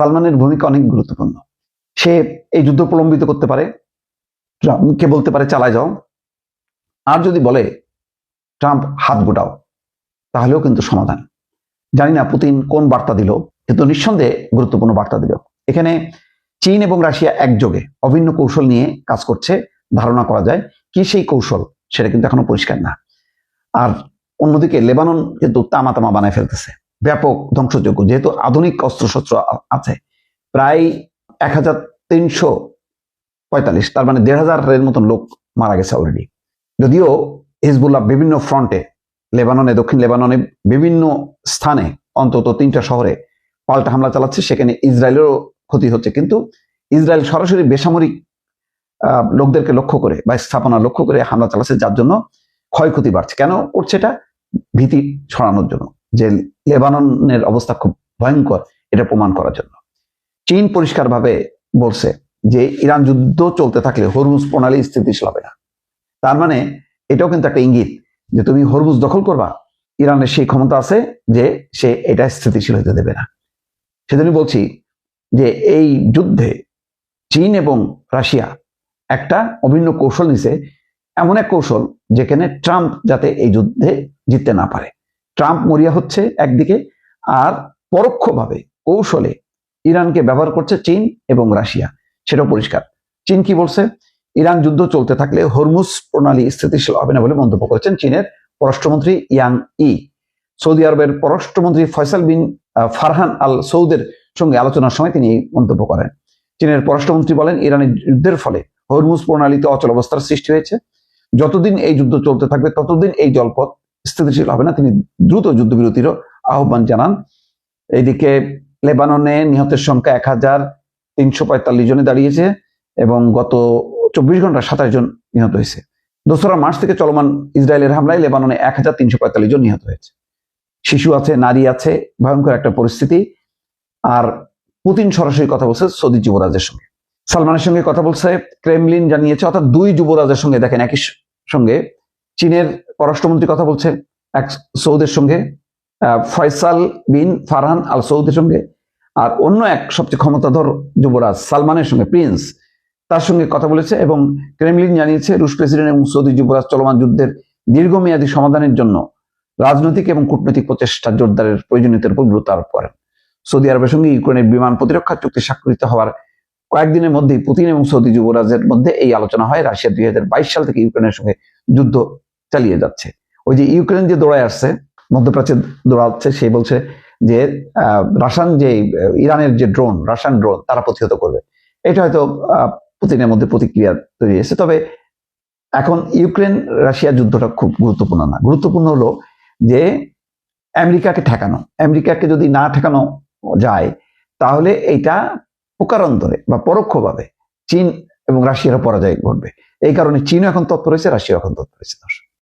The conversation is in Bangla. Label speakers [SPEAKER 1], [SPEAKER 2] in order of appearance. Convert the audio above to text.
[SPEAKER 1] সালমানের ভূমিকা অনেক গুরুত্বপূর্ণ। সে এই যুদ্ধ প্রলম্বিত করতে পারে, ট্রাম্পকে বলতে পারে চালায় যাও, আর যদি বলে ট্রাম্প হাত গোটাও, তাহলেও কিন্তু সমাধান। জানি না পুতিন কোন বার্তা দিল, কিন্তু নিঃসন্দেহে গুরুত্বপূর্ণ বার্তা দিল। এখানে চীন এবং রাশিয়া একযোগে অভিন্ন কৌশল নিয়ে কাজ করছে, ধারণা করা যায়। কি সেই কৌশল সেটা কিন্তু এখনো পরিষ্কার না। আর অন্যদিকে লেবানন কিন্তু তামা বানায় ফেলতেছে, ব্যাপক ধ্বংসযোগ্য, যেহেতু আধুনিক অস্ত্রশস্ত্র আছে। প্রায় 1345, তার মানে 1500-এর মতন লোক মারা গেছে অলরেডি। যদিও হিজবুল্লাহ বিভিন্ন ফ্রন্টে, লেবাননে, দক্ষিণ লেবাননে বিভিন্ন স্থানে, অন্তত 3টা শহরে পাল্টা হামলা চালাচ্ছে, সেখানে ইসরায়েলেরও ক্ষতি হচ্ছে। কিন্তু ইসরায়েল সরাসরি বেসামরিক লোকদেরকে লক্ষ্য করে বা স্থাপনা লক্ষ্য করে হামলা চালাচ্ছে, যার জন্য ক্ষয়ক্ষতি বাড়ছে। কেন করছে এটা? ভীতি ছড়ানোর জন্য, যে লেবাননের অবস্থা খুব ভয়ঙ্কর, এটা প্রমাণ করার জন্য। চীন পরিষ্কারভাবে বলছে যে ইরান যুদ্ধ চলতে থাকলে হরমুজ প্রণালী স্থিতিশীল হবে না। তার মানে এটাও কিন্তু একটা ইঙ্গিত যে তুমি হরমুজ দখল করবা, ইরানের সেই ক্ষমতা আছে যে সে এটা স্থিতিশীল হতে দেবে না। সেজন্য বলছি যে এই যুদ্ধে চীন এবং রাশিয়া একটা অভিন্ন কৌশল নিছে, এমন এক কৌশল যেখানে ট্রাম্প যাতে এই যুদ্ধে জিততে না পারে। ট্রাম্প মরিয়া হচ্ছে একদিকে, আর পরোক্ষভাবে কৌশলে ইরানকে ব্যবহার করছে চীন এবং রাশিয়া, সেটাও পরিষ্কার। চীন কি বলছে? ইরান যুদ্ধ চলতে থাকলে হরমুজ প্রণালী স্থিতিশীল হবে না বলে মন্তব্য করেছেন চীনের পররাষ্ট্রমন্ত্রী ইয়াং ই। সৌদি আরবের পররাষ্ট্রমন্ত্রী ফয়সাল বিন ফারহান আল সৌদের সঙ্গে আলোচনার সময় তিনি এই মন্তব্য করেন। চীনের পররাষ্ট্রমন্ত্রী বলেন, ইরানের যুদ্ধের ফলে হরমুজ প্রণালীতে অচল অবস্থার সৃষ্টি হয়েছে। যতদিন এই যুদ্ধ চলতে থাকবে ততদিন এই জলপথ স্থিতিশীল হবে না। তিনি দ্রুত যুদ্ধবিরতিরও আহ্বান জানান। এইদিকে লেবাননে নিহতের সংখ্যা 1345 জনে দাঁড়িয়েছে এবং গত 24 ঘন্টা 27 জন নিহত হয়েছে। 2রা মার্চ থেকে চলমান ইসরায়েলের হামলায় লেবাননে 1345 জন নিহত হয়েছে। শিশু আছে, নারী আছে, ভয়ঙ্কর একটা পরিস্থিতি। আর পুতিন সরাসরি কথা বলছে সৌদি যুবরাজের সঙ্গে, সালমানের সঙ্গে কথা বলছে, ক্রেমলিন জানিয়েছে। অর্থাৎ 2 যুবরাজের সঙ্গে, দেখেন একই সঙ্গে চীনের পররাষ্ট্রমন্ত্রী কথা বলছে এক সৌদের সঙ্গে, ফয়সাল বিন ফারহান আল সৌদের সঙ্গে, আর অন্য এক সবচেয়ে ক্ষমতাধর যুবরাজ সালমানের সঙ্গে, প্রিন্স, তার সঙ্গে কথা বলেছে। এবং ক্রেমলিন জানিয়েছে রুশ প্রেসিডেন্ট এবং সৌদি যুবরাজ চলমান যুদ্ধের দীর্ঘমেয়াদী সমাধানের জন্য রাজনৈতিক এবং কূটনৈতিক প্রচেষ্টা জোরদারের প্রয়োজনীয়তার উপর গুরুত্ব আরোপ করেন। সৌদি আরবের সঙ্গে ইউক্রেনের বিমান প্রতিরক্ষা চুক্তি স্বাক্ষরিত হওয়ার কয়েকদিনের মধ্যেই পুতিন এবং সৌদি যুবরাজের মধ্যে এই আলোচনা হয়। রাশিয়া 2022 সাল থেকে ইউক্রেনের সঙ্গে যুদ্ধ চালিয়ে যাচ্ছে। ওই যে ইউক্রেন যে দৌড়ায় আসছে, মধ্যপ্রাচ্যে দৌড়াচ্ছে, সে বলছে যে রাশিয়ান যে ইরানের যে ড্রোন, রাশিয়ান ড্রোন তারা প্রতিহত করবে। এটা হয়তো পুতিনের মধ্যে প্রতিক্রিয়া তৈরি হয়েছে। তবে এখন ইউক্রেন রাশিয়া যুদ্ধটা খুব গুরুত্বপূর্ণ না। গুরুত্বপূর্ণ হলো যে আমেরিকাকে ঠেকানো। আমেরিকাকে যদি না ঠেকানো যায়, তাহলে এইটা প্রকারান্তরে বা পরোক্ষভাবে চীন এবং রাশিয়ার পরাজয় ঘটবে। এই কারণে চীনও এখন তৎপর হয়েছে, রাশিয়া এখন তৎপর হয়েছে।